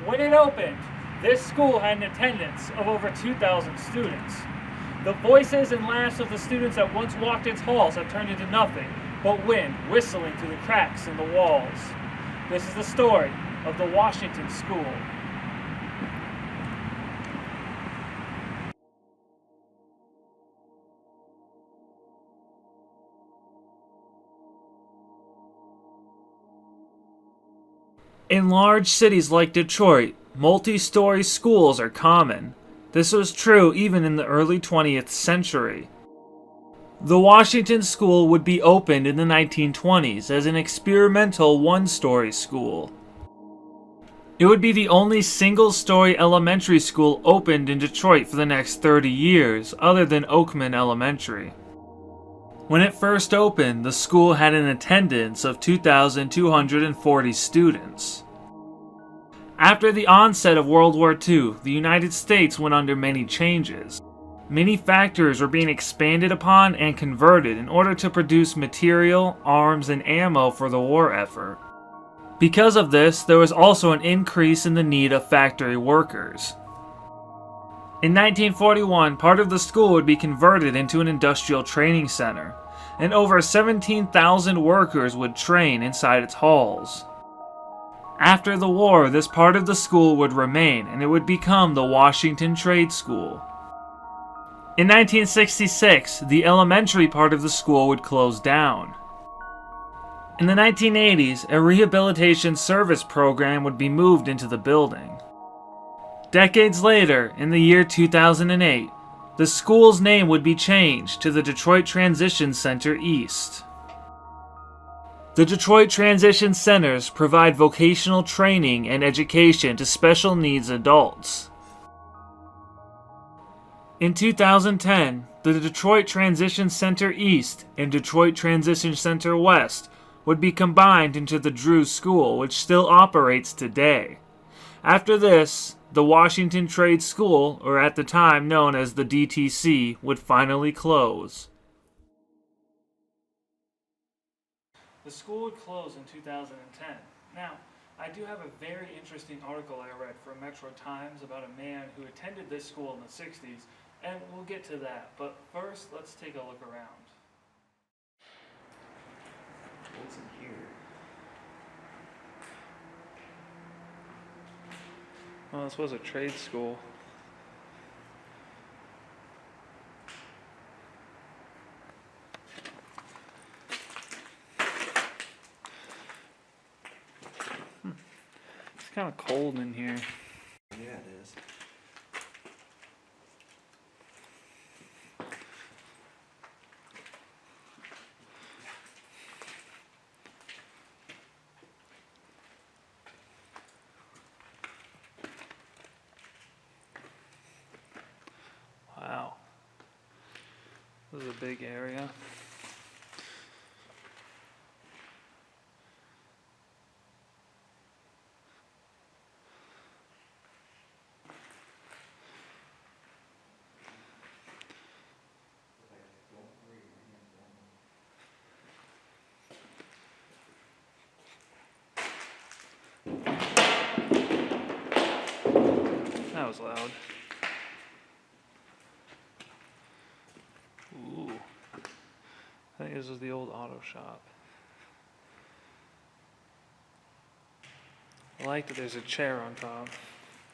When it opened, this school had an attendance of over 2,000 students. The voices and laughs of the students that once walked its halls have turned into nothing but wind whistling through the cracks in the walls. This is the story of the Washington School. In large cities like Detroit, multi-story schools are common. This was true even in the early 20th century. The Washington School would be opened in the 1920s as an experimental one-story school. It would be the only single-story elementary school opened in Detroit for the next 30 years, other than Oakman Elementary. When it first opened, the school had an attendance of 2,240 students. After the onset of World War II, the United States went under many changes. Many factories were being expanded upon and converted in order to produce material, arms, and ammo for the war effort. Because of this, there was also an increase in the need of factory workers. In 1941, part of the school would be converted into an industrial training center, and over 17,000 workers would train inside its halls. After the war, this part of the school would remain, and it would become the Washington Trade School. In 1966, the elementary part of the school would close down. In the 1980s, a rehabilitation service program would be moved into the building. Decades later, in the year 2008, the school's name would be changed to the Detroit Transition Center East. The Detroit Transition Centers provide vocational training and education to special needs adults. In 2010, the Detroit Transition Center East and Detroit Transition Center West would be combined into the Drew School, which still operates today. After this, the Washington Trade School, or at the time known as the DTC, would finally close. The school would close in 2010. Now, I do have a very interesting article I read from Metro Times about a man who attended this school in the 60s, and we'll get to that. But first, let's take a look around. What's in here? Well, this was a trade school. It's kind of cold in here. Yeah, it is. Wow. This is a big area. That was loud. Ooh. I think this is the old auto shop. I like that there's a chair on top.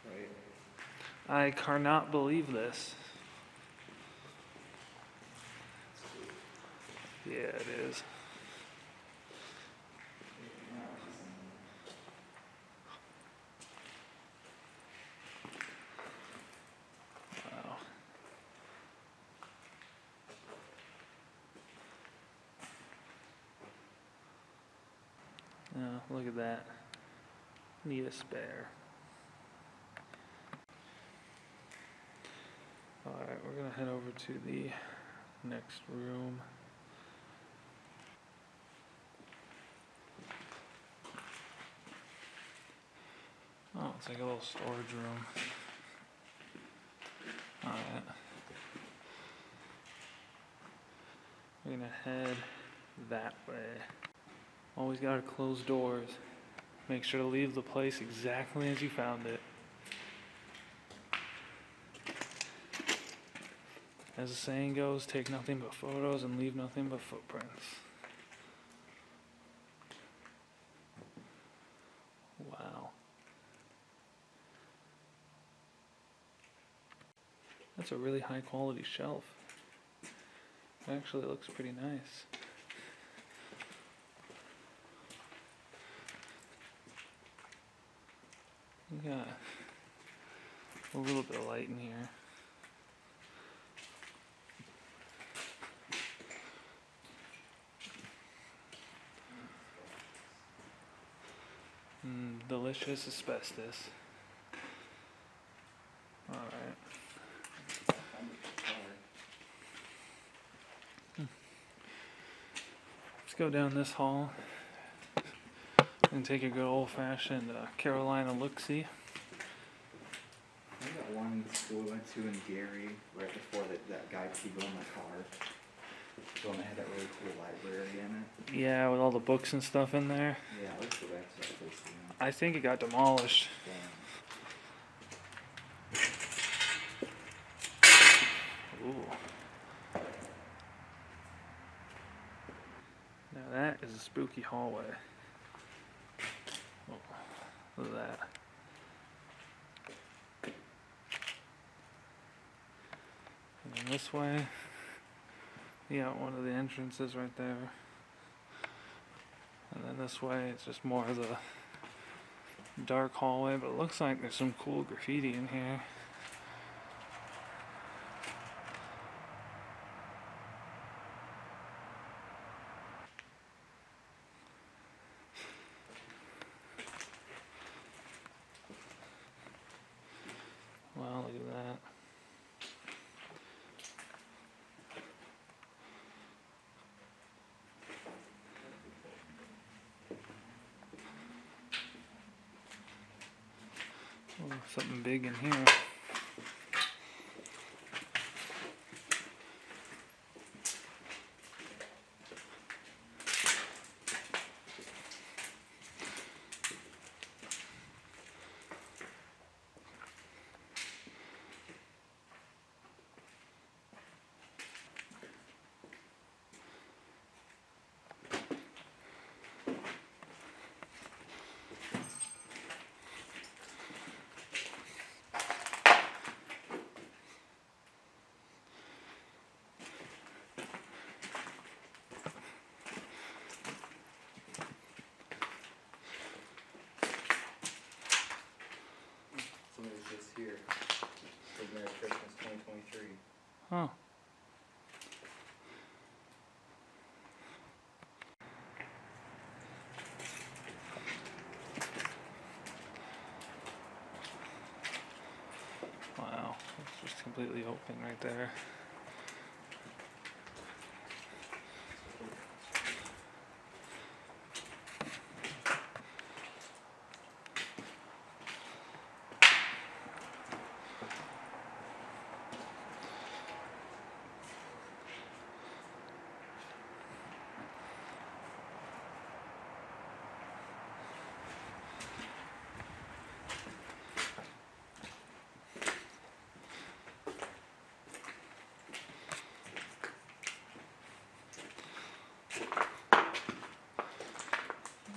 Right. I cannot believe this. Yeah, it is. Wow. Oh, look at that. Need a spare. Alright, we're gonna head over to the next room. Oh, it's like a little storage room. Alright. We're gonna head that way. Always gotta close doors. Make sure to leave the place exactly as you found it. As the saying goes, take nothing but photos and leave nothing but footprints. Wow. That's a really high quality shelf. It actually looks pretty nice. We got a little bit of light in here. Delicious asbestos. Alright. Let's go down this hall and take a good old-fashioned Carolina look-see. I got one school we went to in Gary right before that guy peed on my car. The one that had that really cool library in it. Yeah, with all the books and stuff in there. Yeah, let's go back to that place again. I think it got demolished. Damn. Ooh. Now that is a spooky hallway. Oh, look at that. And then this way, you got one of the entrances right there. And then this way, it's just more of the dark hallway, but it looks like there's some cool graffiti in here. Wow, look at that. Oh, something big in here. Somebody's just here. Said Merry Christmas 2023. Huh. Wow, it's just completely open right there.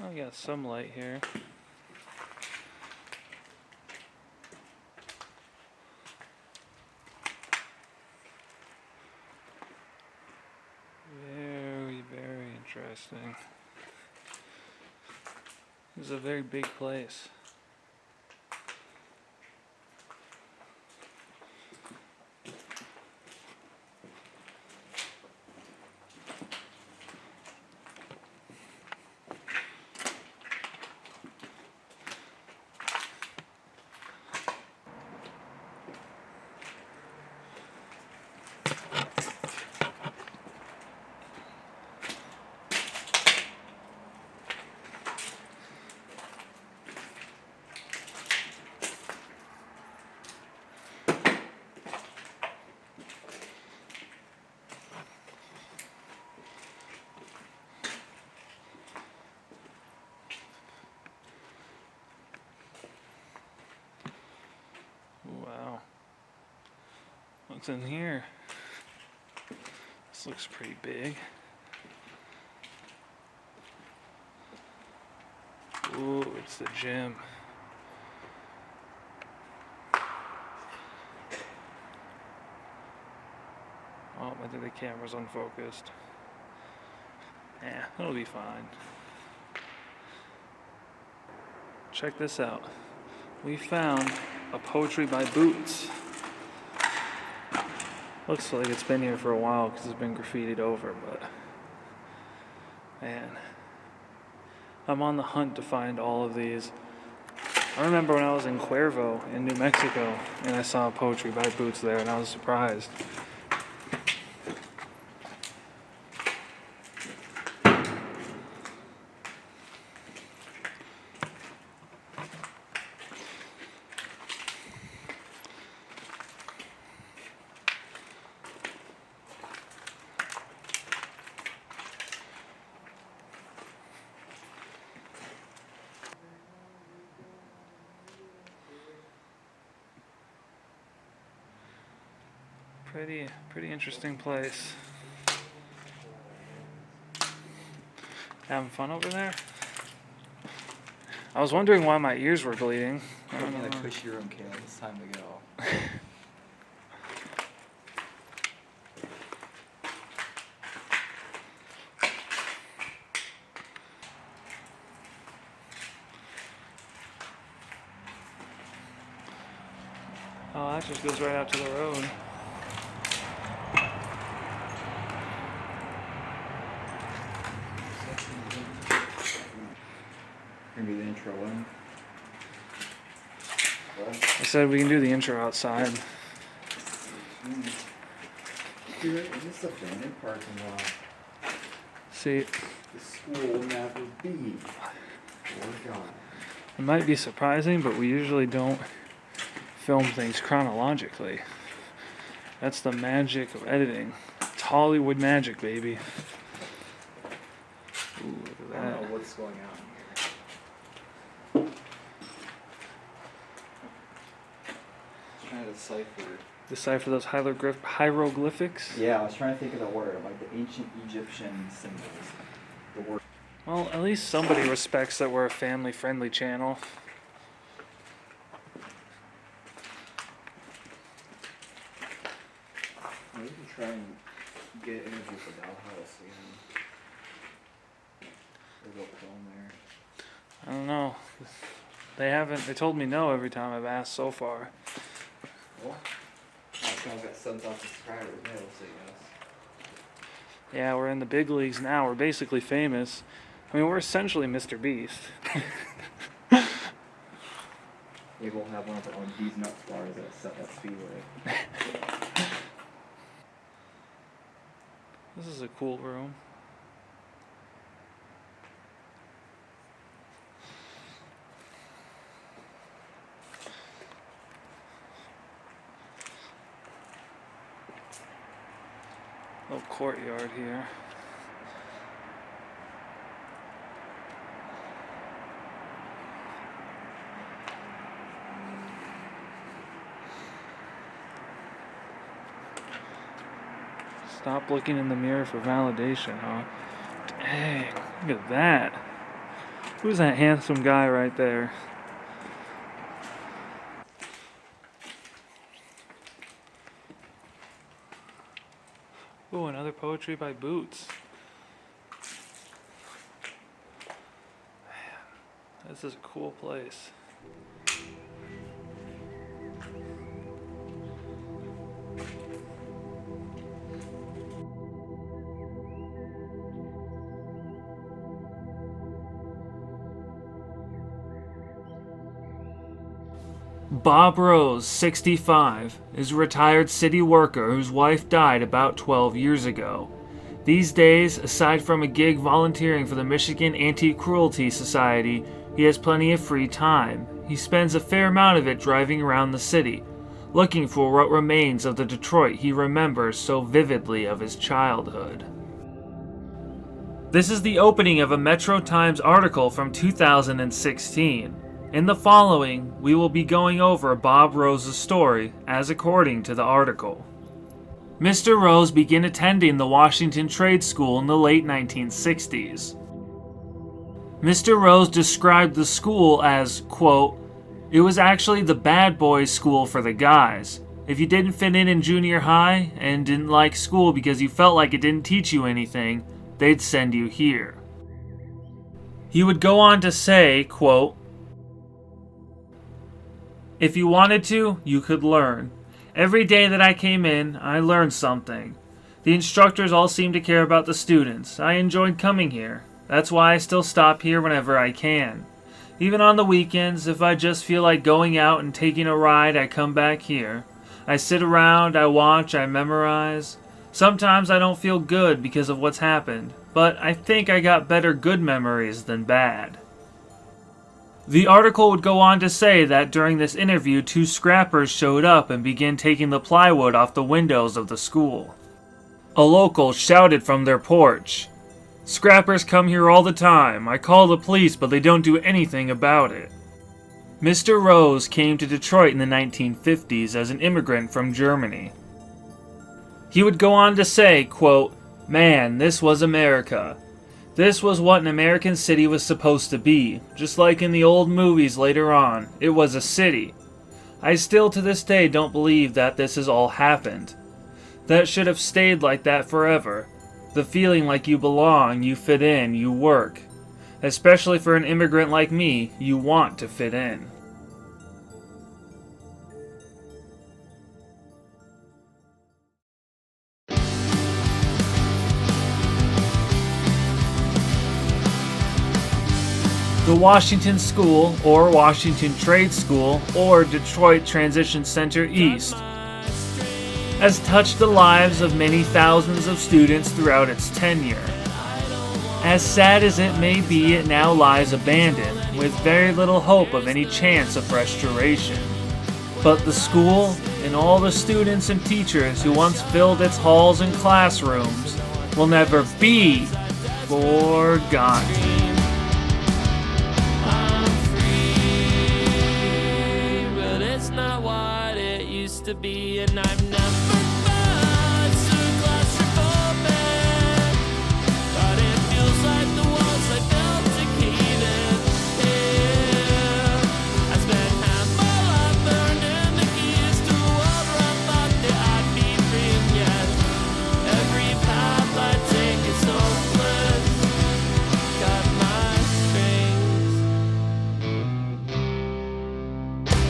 I got some light here. Very, very interesting. This is a very big place. What's in here? This looks pretty big. Ooh, it's the gym. Oh, I think the camera's unfocused. Yeah, it'll be fine. Check this out. We found a Poetry by Boots. Looks like it's been here for a while because it's been graffitied over, but man, I'm on the hunt to find all of these. I remember when I was in Cuervo in New Mexico and I saw Poetry by Boots there and I was surprised. Pretty interesting place. Having fun over there? I was wondering why my ears were bleeding. We're in a cushy room, Caleb. It's time to go. Oh, that just goes right out to the road. Gonna be the intro in. I said we can do the intro outside. Dude, is this abandoned parking lot? See, The school will never be. Poor God. it might be surprising, but we usually don't film things chronologically. That's the magic of editing. It's Hollywood magic, baby. Ooh, look I at don't that. know what's going on here. Trying to decipher. Decipher those hieroglyphics? Yeah, I was trying to think of the word, like the ancient Egyptian symbols. The word. Well, at least somebody respects that we're a family-friendly channel. We can try and get an interview for Dollhouse again. Or go film there. I don't know. They told me no every time I've asked so far. Well, last time I got 7,000 subscribers, maybe we'll say yes. Yeah, we're in the big leagues now. We're basically famous. I mean, we're essentially Mr. Beast. Maybe we'll have one of our own D's Nuts bars at Speedway. This is a cool room. Little courtyard here. Stop looking in the mirror for validation, huh? Dang, look at that. Who's that handsome guy right there? Ooh, another Poetry by Boots. Man, this is a cool place. Bob Rose, 65, is a retired city worker whose wife died about 12 years ago. These days, aside from a gig volunteering for the Michigan Anti-Cruelty Society, he has plenty of free time. He spends a fair amount of it driving around the city, looking for what remains of the Detroit he remembers so vividly of his childhood. This is the opening of a Metro Times article from 2016. In the following, we will be going over Bob Rose's story as according to the article. Mr. Rose began attending the Washington Trade School in the late 1960s. Mr. Rose described the school as, quote, "It was actually the bad boys' school for the guys. If you didn't fit in junior high and didn't like school because you felt like it didn't teach you anything, they'd send you here." He would go on to say, quote, "If you wanted to, you could learn. Every day that I came in, I learned something. The instructors all seemed to care about the students. I enjoyed coming here. That's why I still stop here whenever I can. Even on the weekends, if I just feel like going out and taking a ride, I come back here. I sit around, I watch, I memorize. Sometimes I don't feel good because of what's happened, but I think I got better good memories than bad." The article would go on to say that during this interview, two scrappers showed up and began taking the plywood off the windows of the school. A local shouted from their porch, "Scrappers come here all the time. I call the police, but they don't do anything about it." Mr. Rose came to Detroit in the 1950s as an immigrant from Germany. He would go on to say, quote, "Man, this was America. This was what an American city was supposed to be. Just like in the old movies later on, it was a city. I still to this day don't believe that this has all happened. That should have stayed like that forever. The feeling like you belong, you fit in, you work. Especially for an immigrant like me, you want to fit in." The Washington School, or Washington Trade School, or Detroit Transition Center East, has touched the lives of many thousands of students throughout its tenure. As sad as it may be, it now lies abandoned, with very little hope of any chance of restoration. But the school, and all the students and teachers who once filled its halls and classrooms, will never be forgotten. To be, and I've never felt so claustrophobic, but it feels like the walls I built to cave in. Yeah. I spent half my life burning the keys to a world where I thought that I'd be free, and yet every path I take is hopeless. Got my strings,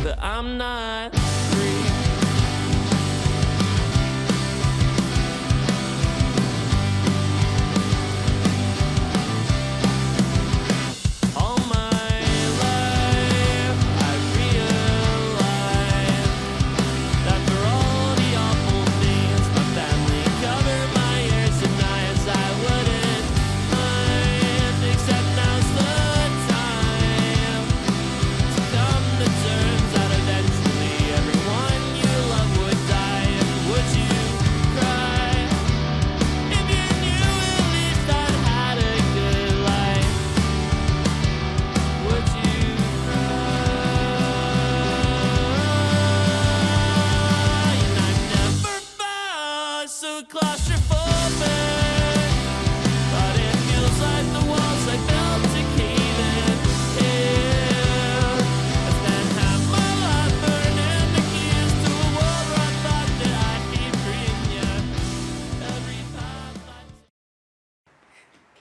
but I'm not free.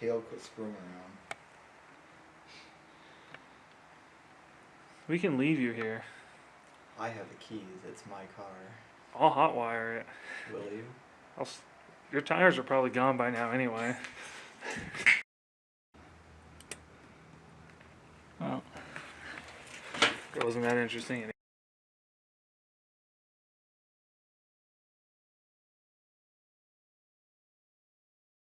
Kale, quit screwing around. We can leave you here. I have the keys. It's my car. I'll hotwire it. Will you? Your tires are probably gone by now anyway. Well, it wasn't that interesting anyway.